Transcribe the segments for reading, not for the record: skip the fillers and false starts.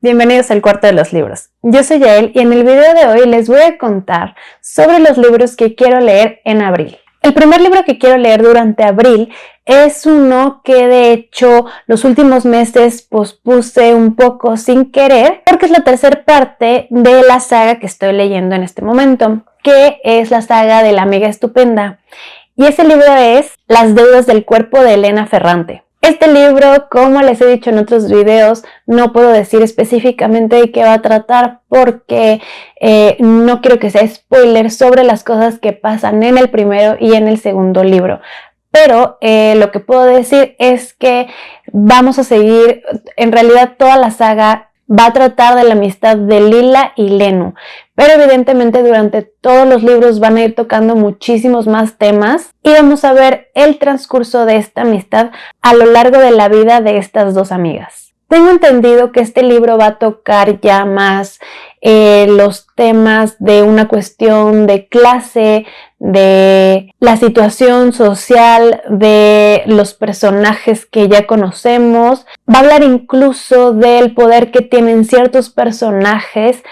Bienvenidos al Cuarto de los Libros. Yo soy Yael y en el video de hoy les voy a contar sobre los libros que quiero leer en abril. El primer libro que quiero leer durante abril es uno que de hecho los últimos meses pospuse un poco sin querer porque es la tercera parte de la saga que estoy leyendo en este momento, que es la saga de La Amiga Estupenda. Y ese libro es Las deudas del cuerpo de Elena Ferrante. Este libro, como les he dicho en otros videos, no puedo decir específicamente de qué va a tratar porque no quiero que sea spoiler sobre las cosas que pasan en el primero y en el segundo libro. Pero lo que puedo decir es que vamos a seguir, en realidad toda la saga va a tratar de la amistad de Lila y Lenu, pero evidentemente durante todos los libros van a ir tocando muchísimos más temas y vamos a ver el transcurso de esta amistad a lo largo de la vida de estas dos amigas. Tengo entendido que este libro va a tocar ya más los temas de una cuestión de clase, de la situación social, de los personajes que ya conocemos. Va a hablar incluso del poder que tienen ciertos personajes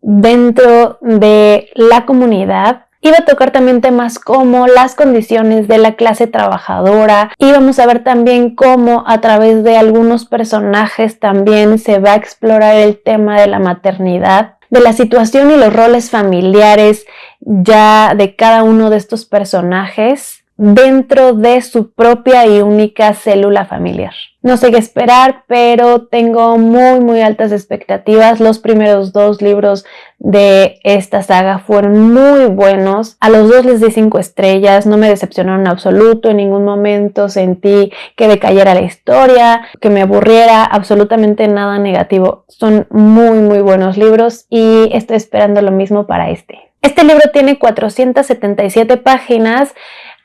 dentro de la comunidad. Y va a tocar también temas como las condiciones de la clase trabajadora y vamos a ver también cómo a través de algunos personajes también se va a explorar el tema de la maternidad, de la situación y los roles familiares ya de cada uno de estos personajes dentro de su propia y única célula familiar. No sé qué esperar, pero tengo muy altas expectativas. Los primeros dos libros de esta saga fueron muy buenos. A los dos les di 5 estrellas, no me decepcionaron en absoluto, en ningún momento sentí que decayera la historia, que me aburriera, absolutamente nada negativo. Son muy buenos libros y estoy esperando lo mismo para este. Este libro tiene 477 páginas,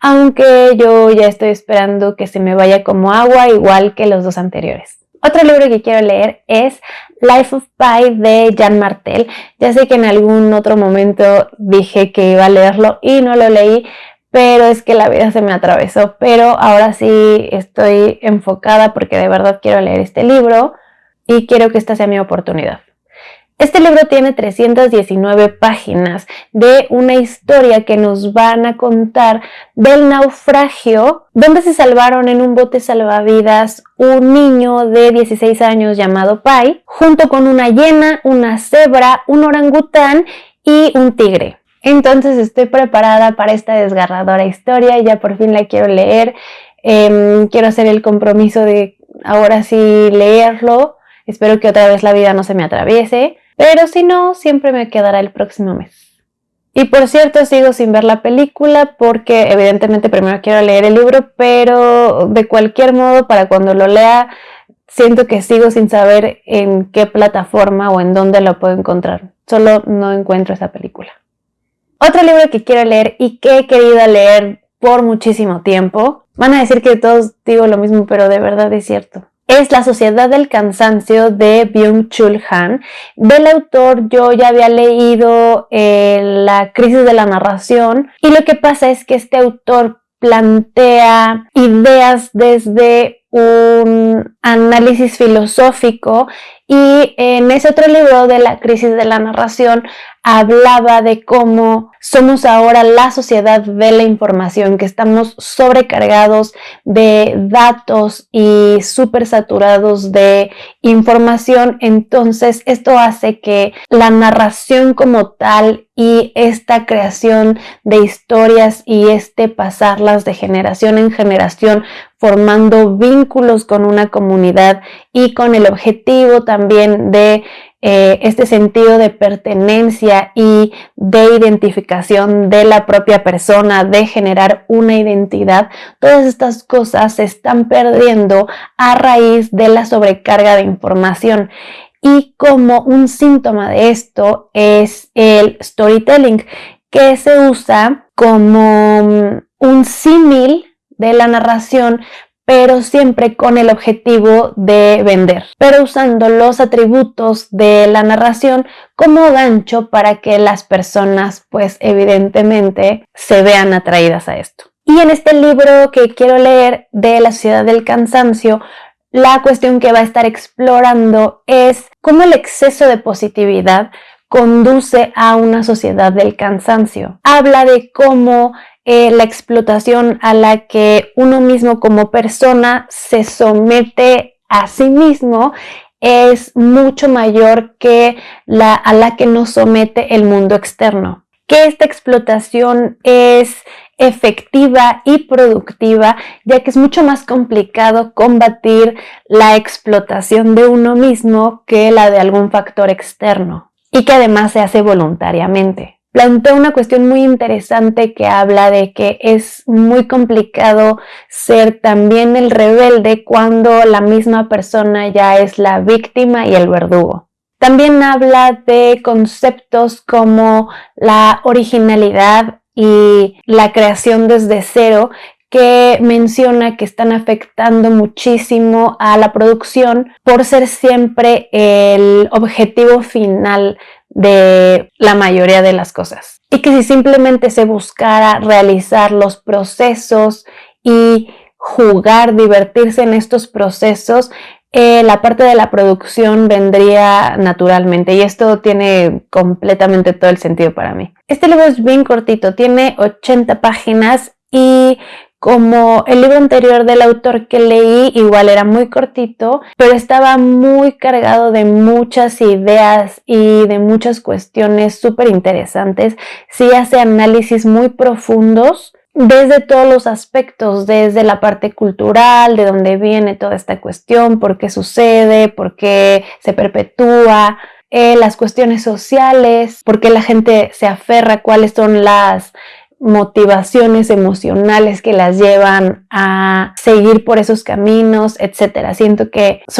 aunque yo ya estoy esperando que se me vaya como agua, igual que los dos anteriores. Otro libro que quiero leer es Life of Pi de Jan Martel. Ya sé que en algún otro momento dije que iba a leerlo y no lo leí, pero es que la vida se me atravesó. Pero ahora sí estoy enfocada porque de verdad quiero leer este libro y quiero que esta sea mi oportunidad. Este libro tiene 319 páginas de una historia que nos van a contar del naufragio donde se salvaron en un bote salvavidas un niño de 16 años llamado Pi, junto con una hiena, una cebra, un orangután y un tigre. Entonces estoy preparada para esta desgarradora historia y ya por fin la quiero leer. Quiero hacer el compromiso de ahora sí leerlo. Espero que otra vez la vida no se me atraviese. Pero si no, siempre me quedará el próximo mes. Y por cierto, sigo sin ver la película porque evidentemente primero quiero leer el libro, pero de cualquier modo, para cuando lo lea, siento que sigo sin saber en qué plataforma o en dónde lo puedo encontrar. Solo no encuentro esa película. Otro libro que quiero leer y que he querido leer por muchísimo tiempo, van a decir que todos digo lo mismo, pero de verdad es cierto. Es La Sociedad del Cansancio de Byung-Chul Han. Del autor yo ya había leído La crisis de la narración y lo que pasa es que este autor plantea ideas desde un análisis filosófico y en ese otro libro de La crisis de la narración hablaba de cómo somos ahora la sociedad de la información, que estamos sobrecargados de datos y súper saturados de información. Entonces esto hace que la narración como tal y esta creación de historias y pasarlas de generación en generación formando vínculos con una comunidad y con el objetivo también de este sentido de pertenencia y de identificación de la propia persona, de generar una identidad. Todas estas cosas se están perdiendo a raíz de la sobrecarga de información. Y como un síntoma de esto es el storytelling, que se usa como un símil de la narración, pero siempre con el objetivo de vender, pero usando los atributos de la narración como gancho para que las personas, pues evidentemente, se vean atraídas a esto. Y en este libro que quiero leer de La Sociedad del Cansancio, la cuestión que va a estar explorando es cómo el exceso de positividad conduce a una sociedad del cansancio. Habla de cómo la explotación a la que uno mismo como persona se somete a sí mismo es mucho mayor que a la que nos somete el mundo externo. Que esta explotación es efectiva y productiva, ya que es mucho más complicado combatir la explotación de uno mismo que la de algún factor externo, y que además se hace voluntariamente. Plantea una cuestión muy interesante que habla de que es muy complicado ser también el rebelde cuando la misma persona ya es la víctima y el verdugo. También habla de conceptos como la originalidad y la creación desde cero, que menciona que están afectando muchísimo a la producción por ser siempre el objetivo final de la mayoría de las cosas. Y que si simplemente se buscara realizar los procesos y jugar, divertirse en estos procesos, la parte de la producción vendría naturalmente, y esto tiene completamente todo el sentido para mí. Este libro es bien cortito, tiene 80 páginas y como el libro anterior del autor que leí, igual era muy cortito, pero estaba muy cargado de muchas ideas y de muchas cuestiones súper interesantes. Sí hace análisis muy profundos desde todos los aspectos, desde la parte cultural, de dónde viene toda esta cuestión, por qué sucede, por qué se perpetúa, las cuestiones sociales, por qué la gente se aferra, cuáles son las motivaciones emocionales que las llevan a seguir por esos caminos, etcétera. Siento que es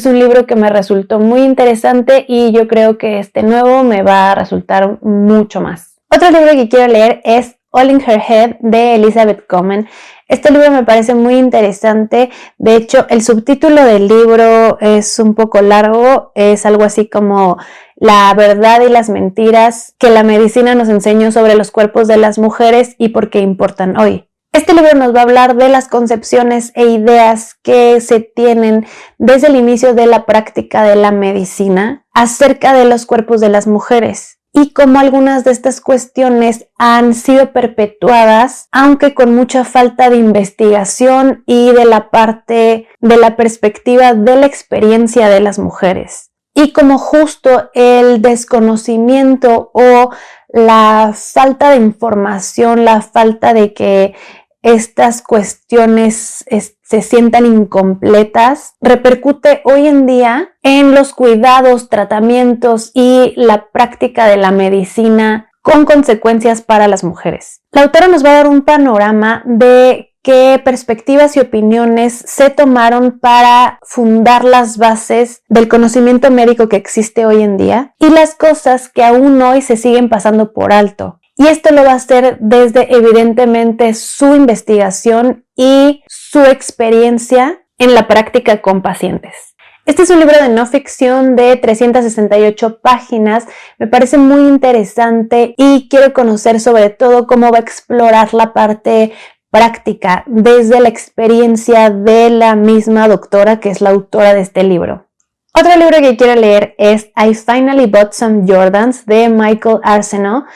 un libro que me resultó muy interesante y yo creo que este nuevo me va a resultar mucho más. Otro libro que quiero leer es All in Her Head de Elizabeth Comen. Este libro me parece muy interesante. De hecho, el subtítulo del libro es un poco largo. Es algo así como La verdad y las mentiras que la medicina nos enseñó sobre los cuerpos de las mujeres y por qué importan hoy. Este libro nos va a hablar de las concepciones e ideas que se tienen desde el inicio de la práctica de la medicina acerca de los cuerpos de las mujeres, y cómo algunas de estas cuestiones han sido perpetuadas, aunque con mucha falta de investigación y de la perspectiva de la experiencia de las mujeres. Y como justo el desconocimiento o la falta de información, la falta de que estas cuestiones se sientan incompletas, repercute hoy en día en los cuidados, tratamientos y la práctica de la medicina con consecuencias para las mujeres. La autora nos va a dar un panorama de qué perspectivas y opiniones se tomaron para fundar las bases del conocimiento médico que existe hoy en día y las cosas que aún hoy se siguen pasando por alto. Y esto lo va a hacer desde, evidentemente, su investigación y su experiencia en la práctica con pacientes. Este es un libro de no ficción de 368 páginas. Me parece muy interesante y quiero conocer sobre todo cómo va a explorar la parte práctica desde la experiencia de la misma doctora que es la autora de este libro. Otro libro que quiero leer es I Finally Bought Some Jordans de Michael Arsenault.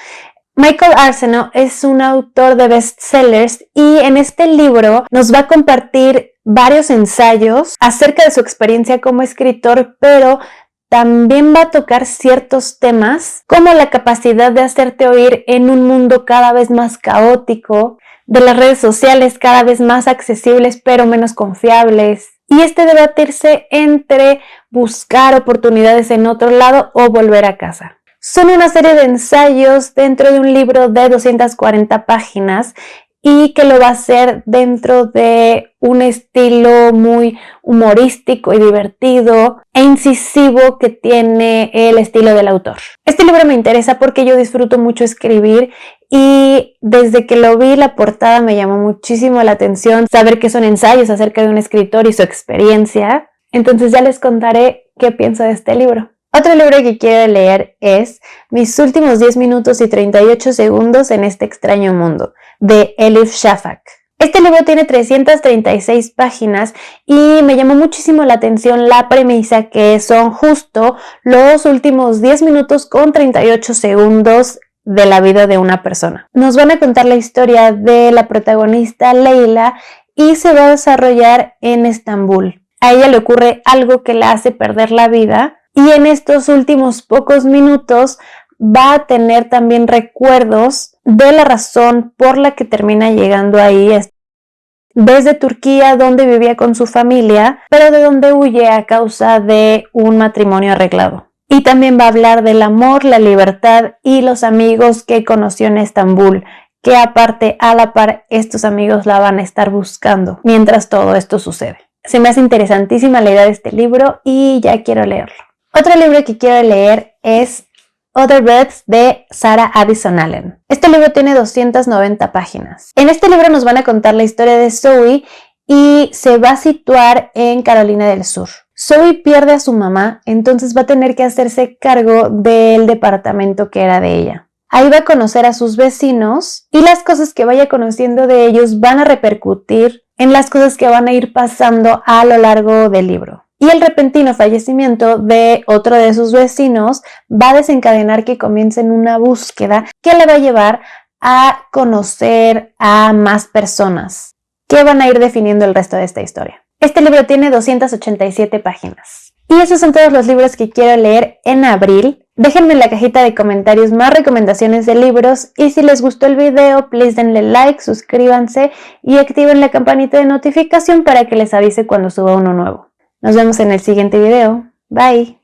Michael Arsenault es un autor de bestsellers y en este libro nos va a compartir varios ensayos acerca de su experiencia como escritor, pero también va a tocar ciertos temas como la capacidad de hacerte oír en un mundo cada vez más caótico, de las redes sociales cada vez más accesibles pero menos confiables, y debatirse entre buscar oportunidades en otro lado o volver a casa. Son una serie de ensayos dentro de un libro de 240 páginas y que lo va a hacer dentro de un estilo muy humorístico y divertido e incisivo que tiene el estilo del autor. Este libro me interesa porque yo disfruto mucho escribir y desde que lo vi la portada me llamó muchísimo la atención saber que son ensayos acerca de un escritor y su experiencia. Entonces ya les contaré qué pienso de este libro. Otro libro que quiero leer es Mis últimos 10 minutos y 38 segundos en este extraño mundo, de Elif Shafak. Este libro tiene 336 páginas y me llamó muchísimo la atención la premisa, que son justo los últimos 10 minutos con 38 segundos de la vida de una persona. Nos van a contar la historia de la protagonista Leila y se va a desarrollar en Estambul. A ella le ocurre algo que la hace perder la vida y en estos últimos pocos minutos va a tener también recuerdos de la razón por la que termina llegando ahí, desde Turquía, donde vivía con su familia, pero de donde huye a causa de un matrimonio arreglado. Y también va a hablar del amor, la libertad y los amigos que conoció en Estambul, que aparte, a la par, estos amigos la van a estar buscando mientras todo esto sucede. Se me hace interesantísima la idea de este libro y ya quiero leerlo. Otro libro que quiero leer es Other Birds de Sarah Addison Allen. Este libro tiene 290 páginas. En este libro nos van a contar la historia de Zoe y se va a situar en Carolina del Sur. Zoe pierde a su mamá, entonces va a tener que hacerse cargo del departamento que era de ella. Ahí va a conocer a sus vecinos y las cosas que vaya conociendo de ellos van a repercutir en las cosas que van a ir pasando a lo largo del libro. Y el repentino fallecimiento de otro de sus vecinos va a desencadenar que comiencen una búsqueda que le va a llevar a conocer a más personas que van a ir definiendo el resto de esta historia. Este libro tiene 287 páginas. Y esos son todos los libros que quiero leer en abril. Déjenme en la cajita de comentarios más recomendaciones de libros y si les gustó el video, please denle like, suscríbanse y activen la campanita de notificación para que les avise cuando suba uno nuevo. Nos vemos en el siguiente video. Bye.